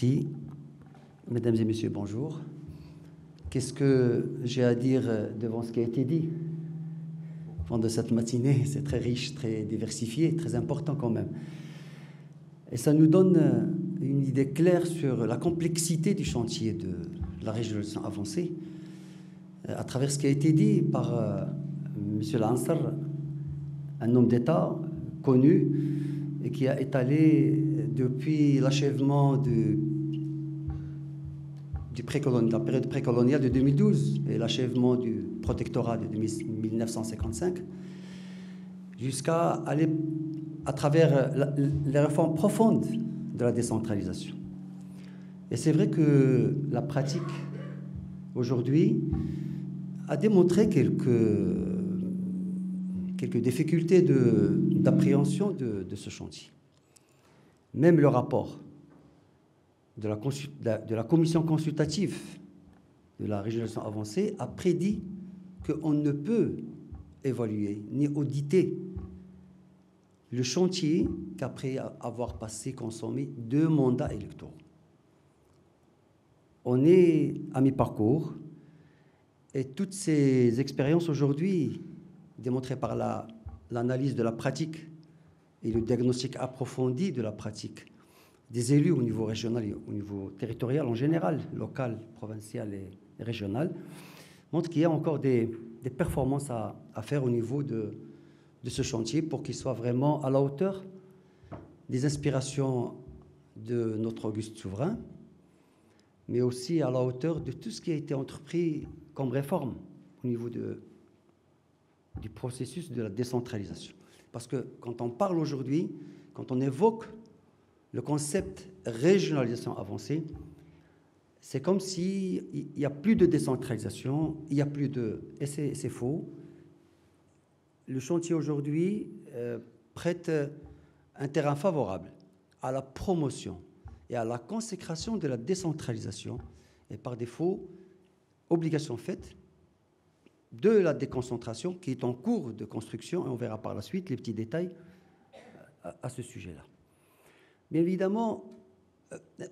Merci. Mesdames et messieurs, bonjour. Qu'est-ce que j'ai à dire devant ce qui a été dit pendant cette matinée? C'est très riche, très diversifié, très important quand même. Et ça nous donne une idée claire sur la complexité du chantier de la régionalisation avancée à travers ce qui a été dit par M. Lansar, un homme d'État connu et qui a étalé depuis l'achèvement de la période précoloniale de 2012 et l'achèvement du protectorat de 1955 jusqu'à aller à travers les réformes profondes de la décentralisation. Et c'est vrai que la pratique aujourd'hui a démontré quelques difficultés d'appréhension de ce chantier. Même le rapport de la commission consultative de la régionalisation avancée a prédit qu'on ne peut évaluer ni auditer le chantier qu'après avoir consommé 2 mandats électoraux. On est à mi-parcours et toutes ces expériences aujourd'hui, démontrées par l'analyse de la pratique et le diagnostic approfondi de la pratique des élus au niveau régional et au niveau territorial en général, local, provincial et régional, montrent qu'il y a encore des performances à faire au niveau de ce chantier pour qu'il soit vraiment à la hauteur des inspirations de notre auguste souverain, mais aussi à la hauteur de tout ce qui a été entrepris comme réforme au niveau du processus de la décentralisation. Parce que quand on parle aujourd'hui, quand on évoque le concept régionalisation avancée, c'est comme s'il n'y a plus de décentralisation, il n'y a plus de... Et c'est faux. Le chantier aujourd'hui prête un terrain favorable à la promotion et à la consécration de la décentralisation et par défaut, obligation faite de la déconcentration qui est en cours de construction et on verra par la suite les petits détails à ce sujet-là. Bien évidemment,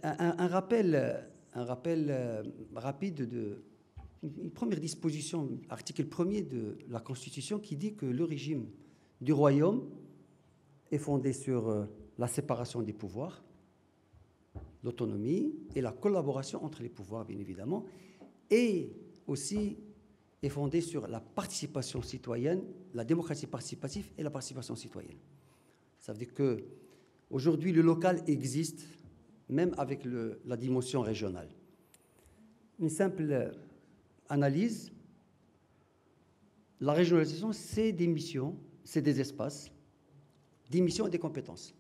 un rappel rapide une première disposition, article 1er de la Constitution qui dit que le régime du royaume est fondé sur la séparation des pouvoirs, l'autonomie et la collaboration entre les pouvoirs, bien évidemment, et aussi est fondé sur la participation citoyenne, la démocratie participative et la participation citoyenne. Ça veut dire qu'aujourd'hui, le local existe, même avec la dimension régionale. Une simple analyse, la régionalisation, c'est des missions, c'est des espaces, des missions et des compétences.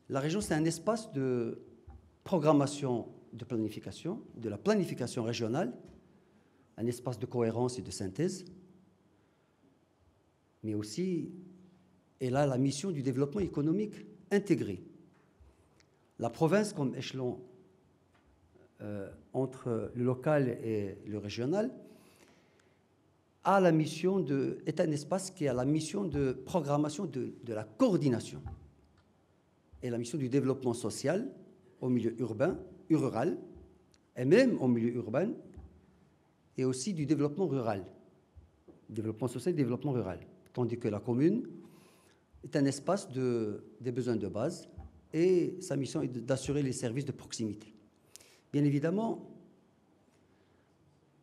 La région, c'est un espace de programmation, de planification, de la planification régionale, un espace de cohérence et de synthèse, mais aussi, elle a la mission du développement économique intégré. La province, comme échelon entre le local et le régional, est un espace qui a la mission de programmation de la coordination et la mission du développement social au milieu urbain, rural, et même au milieu urbain, et aussi du développement rural, développement social et développement rural. Tandis que la commune est un espace des besoins de base et sa mission est d'assurer les services de proximité. Bien évidemment,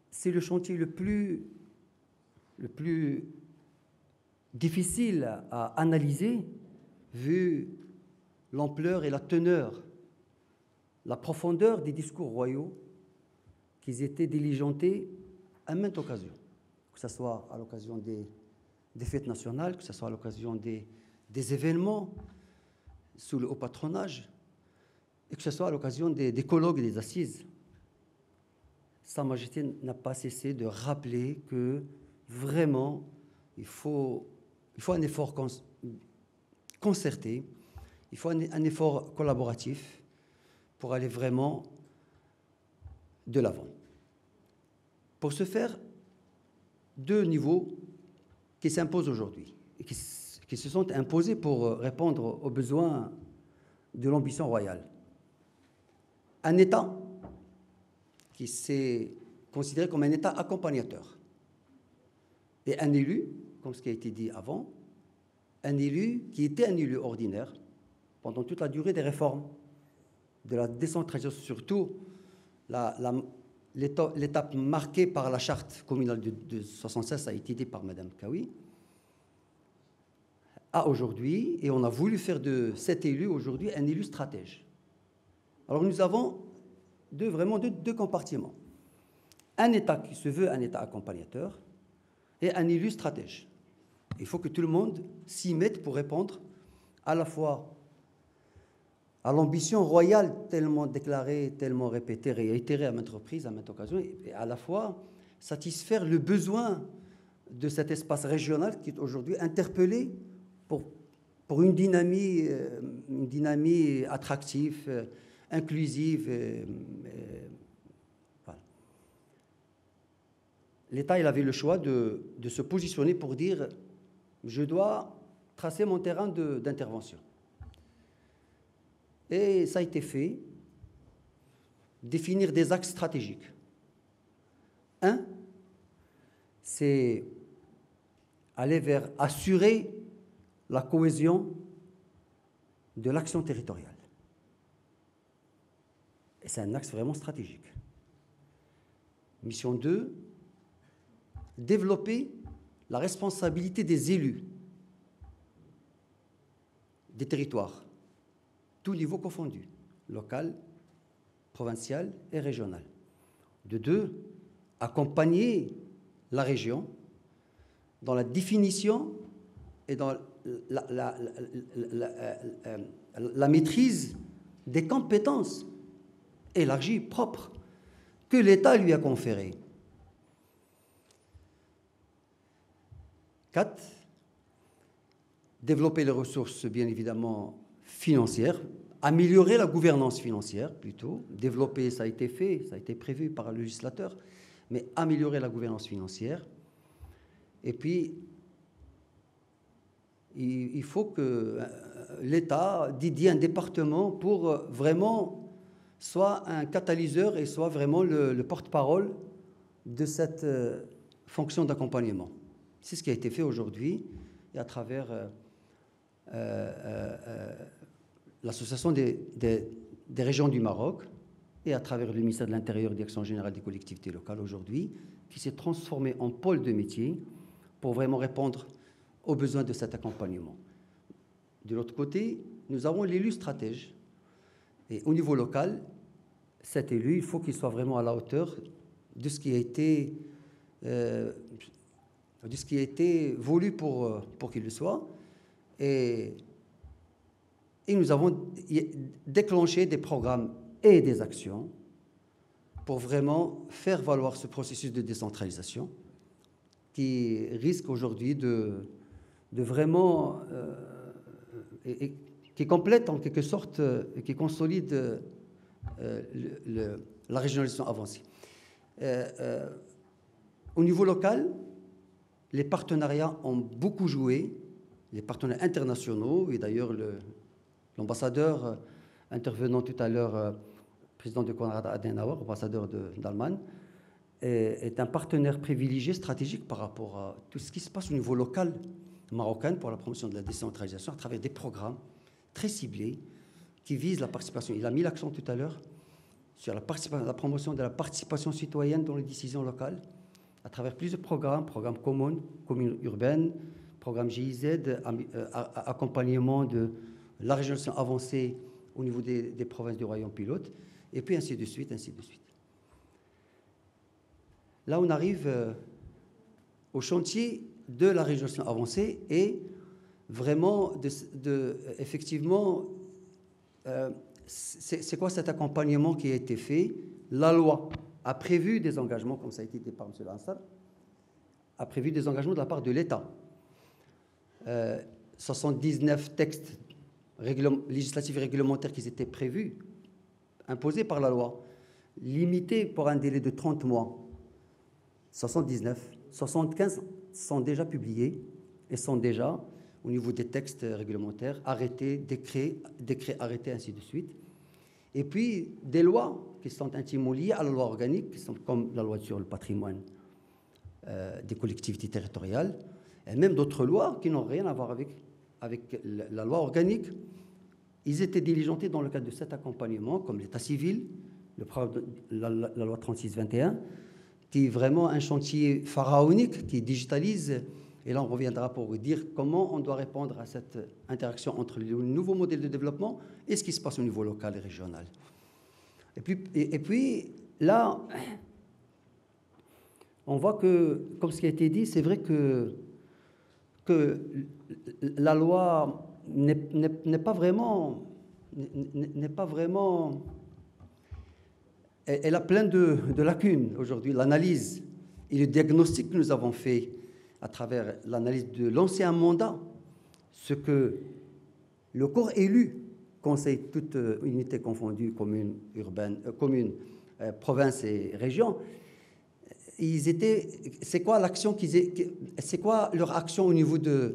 c'est le chantier le plus difficile à analyser vu l'ampleur et la teneur, la profondeur des discours royaux qui étaient diligentés à maintes occasions, que ce soit à l'occasion des fêtes nationales, que ce soit à l'occasion des événements sous le haut patronage, et que ce soit à l'occasion des colloques et des assises. Sa Majesté n'a pas cessé de rappeler que vraiment, il faut un effort concerté, il faut un effort collaboratif pour aller vraiment de l'avant. Pour ce faire, 2 niveaux qui s'imposent aujourd'hui et qui se sont imposés pour répondre aux besoins de l'ambition royale. un État qui s'est considéré comme un État accompagnateur. Et un élu, comme ce qui a été dit avant, un élu qui était un élu ordinaire pendant toute la durée des réformes, de la décentralisation, surtout l'étape marquée par la charte communale de 1976, ça a été dit par Mme Kawi, à aujourd'hui, et on a voulu faire de cet élu aujourd'hui un élu stratège. Alors nous avons vraiment deux compartiments. Un État qui se veut un État accompagnateur et un élu stratège. Il faut que tout le monde s'y mette pour répondre à la fois à l'ambition royale tellement déclarée, tellement répétée, réitérée à maintes reprises, à maintes occasions, et à la fois satisfaire le besoin de cet espace régional qui est aujourd'hui interpellé pour une dynamique attractive, inclusive. Voilà. L'État, il avait le choix de se positionner pour dire « je dois tracer mon terrain d'intervention ». Et ça a été fait, définir des axes stratégiques. Un, c'est aller vers assurer la cohésion de l'action territoriale. Et c'est un axe vraiment stratégique. Mission 2, développer la responsabilité des élus des territoires, tous niveaux confondus, local, provincial et régional. De 2, accompagner la région dans la définition et dans la maîtrise des compétences élargies, propres, que l'État lui a conférées. 4, développer les ressources, bien évidemment, financières, améliorer la gouvernance financière, plutôt. Développer, ça a été fait, ça a été prévu par le législateur, mais améliorer la gouvernance financière. Et puis, il faut que l'État dédie un département pour vraiment soit un catalyseur et soit vraiment le porte-parole de cette fonction d'accompagnement. C'est ce qui a été fait aujourd'hui et à travers l'Association des régions du Maroc et à travers le ministère de l'Intérieur et de l'Action générale des collectivités locales aujourd'hui, qui s'est transformé en pôle de métier pour vraiment répondre aux besoins de cet accompagnement. De l'autre côté, nous avons l'élu stratège. Et au niveau local, cet élu, il faut qu'il soit vraiment à la hauteur de ce qui a été voulu pour qu'il le soit. Et nous avons déclenché des programmes et des actions pour vraiment faire valoir ce processus de décentralisation qui risque aujourd'hui de vraiment... qui complète en quelque sorte, qui consolide la régionalisation avancée. Au niveau local, les partenariats ont beaucoup joué, les partenaires internationaux, et d'ailleurs l'ambassadeur intervenant tout à l'heure, président de Konrad Adenauer, ambassadeur d'Allemagne, est un partenaire privilégié stratégique par rapport à tout ce qui se passe au niveau local marocain pour la promotion de la décentralisation à travers des programmes très ciblés qui visent la participation. Il a mis l'accent tout à l'heure sur la promotion de la participation citoyenne dans les décisions locales à travers plusieurs programmes communs, communes urbaines, programme GIZ, accompagnement de la régionalisation avancée au niveau des provinces du royaume pilote, et puis ainsi de suite, ainsi de suite. Là, on arrive au chantier de la régionalisation avancée et vraiment, effectivement, c'est quoi cet accompagnement qui a été fait? La loi a prévu des engagements, comme ça a été dit par M. Lansar, a prévu des engagements de la part de l'État. 79 textes législatifs et réglementaires qui étaient prévus, imposés par la loi, limités pour un délai de 30 mois. 79, 75 sont déjà publiés et sont déjà, au niveau des textes réglementaires, arrêtés, décrets arrêtés, ainsi de suite. Et puis, des lois qui sont intimement liées à la loi organique, qui sont comme la loi sur le patrimoine des collectivités territoriales, et même d'autres lois qui n'ont rien à voir avec la loi organique. Ils étaient diligentés dans le cadre de cet accompagnement, comme l'état civil, la loi 36-21, qui est vraiment un chantier pharaonique qui digitalise. Et là, on reviendra pour vous dire comment on doit répondre à cette interaction entre le nouveau modèle de développement et ce qui se passe au niveau local et régional. Et puis là, on voit que, comme ce qui a été dit, c'est vrai que la loi n'est pas vraiment... Elle a plein de lacunes aujourd'hui. L'analyse et le diagnostic que nous avons fait à travers l'analyse de l'ancien mandat, ce que le corps élu, conseil toute unité confondue, commune, urbaine, province et région, c'est quoi l'action c'est quoi leur action au niveau de,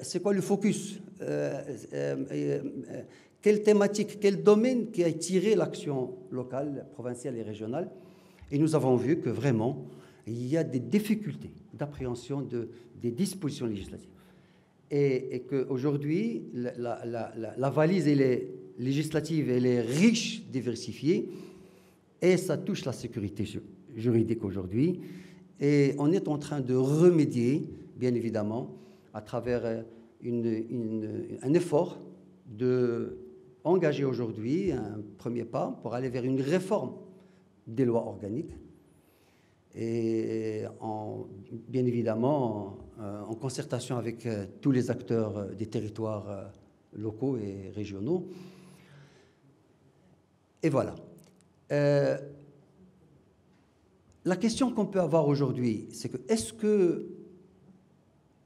c'est quoi le focus, quelle thématique, quel domaine qui a tiré l'action locale, provinciale et régionale. Et nous avons vu que vraiment, il y a des difficultés d'appréhension des dispositions législatives. Et qu'aujourd'hui, la valise législative, elle est riche, diversifiée, et ça touche la sécurité juridique aujourd'hui. Et on est en train de remédier, bien évidemment, à travers un effort engagé aujourd'hui, un premier pas, pour aller vers une réforme des lois organiques, et bien évidemment en concertation avec tous les acteurs des territoires locaux et régionaux. Et voilà. La question qu'on peut avoir aujourd'hui, c'est que est-ce que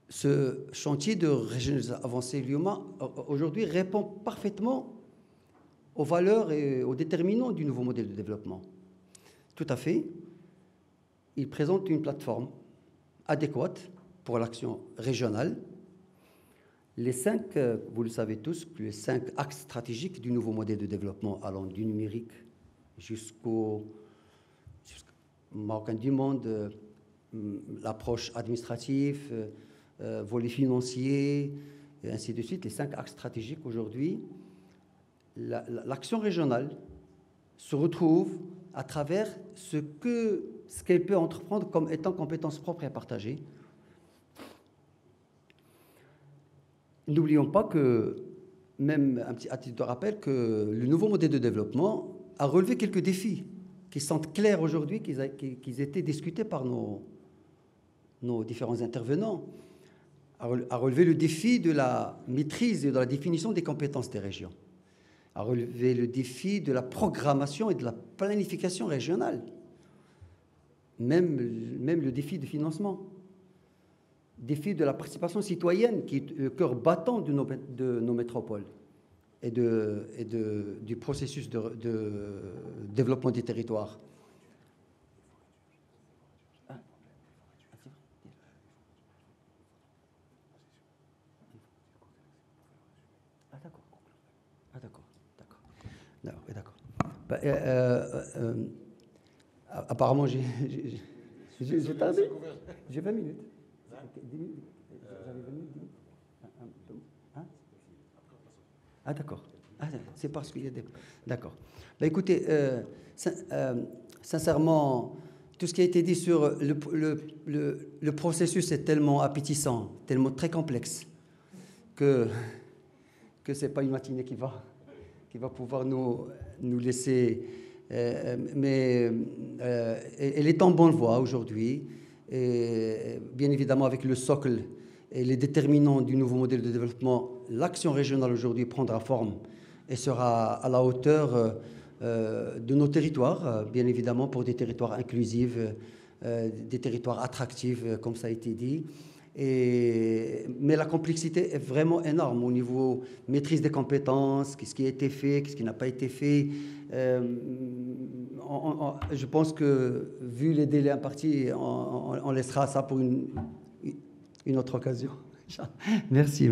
ce chantier de régionalisation avancée LIOMA aujourd'hui répond parfaitement aux valeurs et aux déterminants du nouveau modèle de développement? Tout à fait. Il présente une plateforme adéquate pour l'action régionale. Les 5, vous le savez tous, les 5 axes stratégiques du nouveau modèle de développement allant du numérique jusqu'au Marocain du monde, l'approche administrative, volet financier, et ainsi de suite, les 5 axes stratégiques aujourd'hui, l'action régionale se retrouve à travers ce qu'elle peut entreprendre comme étant compétence propre et partagée. N'oublions pas que, même à titre de rappel, que le nouveau modèle de développement a relevé quelques défis qui sont clairs aujourd'hui, qu'ils étaient discutés par nos différents intervenants, a relevé le défi de la maîtrise et de la définition des compétences des régions, a relevé le défi de la programmation et de la planification régionale, même le défi de financement, défi de la participation citoyenne qui est le cœur battant de nos métropoles et du processus de développement des territoires. D'accord. Apparemment, j'ai tardé. J'ai 20 minutes. 10 minutes. J'avais 20 minutes. Hein? Ah, d'accord. Ah, c'est parce qu'il y a des... D'accord. Écoutez, sincèrement, tout ce qui a été dit sur le processus est tellement appétissant, tellement très complexe, que ce n'est pas une matinée qui va pouvoir nous laisser... mais elle est en bonne voie aujourd'hui, et bien évidemment avec le socle et les déterminants du nouveau modèle de développement, l'action régionale aujourd'hui prendra forme et sera à la hauteur de nos territoires, bien évidemment pour des territoires inclusifs, des territoires attractifs, comme ça a été dit. Mais la complexité est vraiment énorme au niveau maîtrise des compétences, qu'est-ce qui a été fait, qu'est-ce qui n'a pas été fait. Je pense que, vu les délais impartis, on laissera ça pour une autre occasion. Merci. Merci.